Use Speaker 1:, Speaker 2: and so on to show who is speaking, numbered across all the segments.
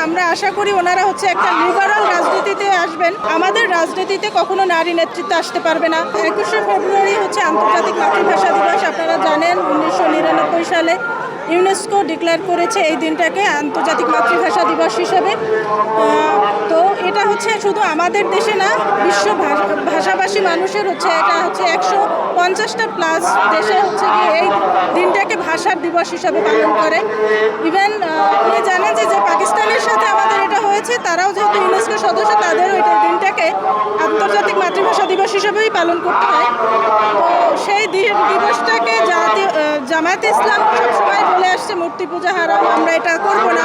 Speaker 1: আমরা আশা করি ওনারা হচ্ছে একটা লিবারাল রাজনীতিতে আসবেন। আমাদের রাজনীতিতে কখনো নারী নেতৃত্ব আসতে পারবে না। 21শে ফেব্রুয়ারি হচ্ছে আন্তর্জাতিক মাতৃভাষা দিবস। আপনারা জানেন 1999 সালে ইউনেস্কো ডিক্লেয়ার করেছে এই দিনটাকে আন্তর্জাতিক মাতৃভাষা দিবস হিসেবে। তো এটা হচ্ছে শুধু আমাদের দেশে না, বিশ্ব ভাষাভাষী মানুষের হচ্ছে এটা হচ্ছে 150টা প্লাস দেশে হচ্ছে গিয়ে এই দিনটাকে ভাষার দিবস হিসাবে পালন করে। ইভেন আপনি জানেন যে পাকিস্তানের সাথে আমাদের এটা হয়েছে, তারাও যেহেতু ইউনেস্কো সদস্য, তাদেরও এটা দিনটাকে আন্তর্জাতিক মাতৃভাষা দিবস হিসাবেই পালন করতে হয়। তো সেই দিবসটাকে জামায়াতে ইসলাম সবসময় বলে আসছে মূর্তি পূজা হারাম, আমরা এটা করব না।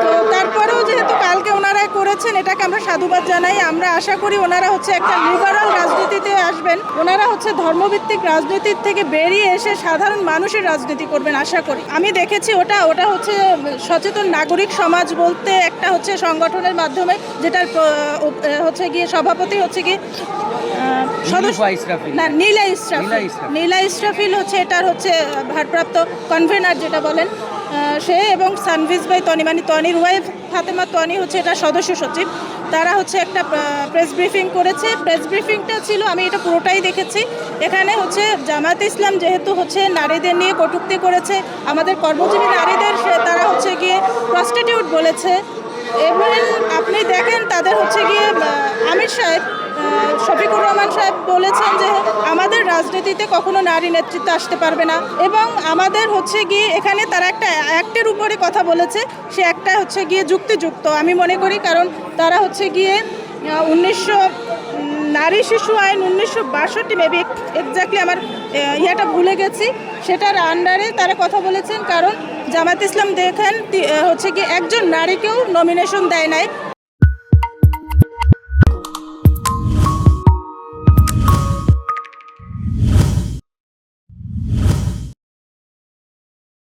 Speaker 1: তো তারপরেও যেহেতু কালকে ওনারা করেছেন, এটাকে আমরা সাধুবাদ জানাই। আমরা আশা করি ওনারা হচ্ছে একটা লিবারাল রাজনীতিতে আসবেন। ওনারা হচ্ছে ধর্মভিত্তিক রাজনীতির থেকে বেরিয়ে এসে সাধারণ মানুষের রাজনীতি করবেন আশা করি। আমি দেখেছি ওটা হচ্ছে সচেতন নাগরিক সমাজ বলতে একটা হচ্ছে সংগঠনের মাধ্যমে, যেটার হচ্ছে গিয়ে সভাপতি হচ্ছে গিয়ে নীলা ইসরাফিল হচ্ছে এটার হচ্ছে ভারপ্রাপ্ত কনভেনার যেটা বলেন সে, এবং সানভিজ ভাই তনি মানে তনির ওয়াইফ ফাতেমা তনি হচ্ছে এটা সদস্য সচিব। তারা হচ্ছে একটা প্রেস ব্রিফিং করেছে। প্রেস ব্রিফিংটা ছিল, আমি এটা পুরোটাই দেখেছি। এখানে হচ্ছে জামায়াতে ইসলাম যেহেতু হচ্ছে নারীদের নিয়ে কটূক্তি করেছে, আমাদের কর্মজীবী নারীদের তারা হচ্ছে গিয়ে প্রস্টিটিউট বলেছে। এবং আপনি দেখেন তাদের হচ্ছে গিয়ে আমির সাহেব শফিকুর রহমান সাহেব বলেছেন যে আমাদের রাজনীতিতে কখনো নারী নেতৃত্ব আসতে পারবে না। এবং আমাদের হচ্ছে গিয়ে এখানে তারা একটা অ্যাক্টের উপরে কথা বলেছে, সে একটা হচ্ছে গিয়ে যুক্তিযুক্ত আমি মনে করি। কারণ তারা হচ্ছে গিয়ে 1900 নারী শিশু আইন 1962 মেবি এক্স্যাক্টলি আমার ইয়েটা ভুলে গেছি, সেটার আন্ডারে তারা কথা বলেছেন। কারণ জামায়াত ইসলাম দেখেন হচ্ছে কি একজন নারীকেও নমিনেশন দেয় নাই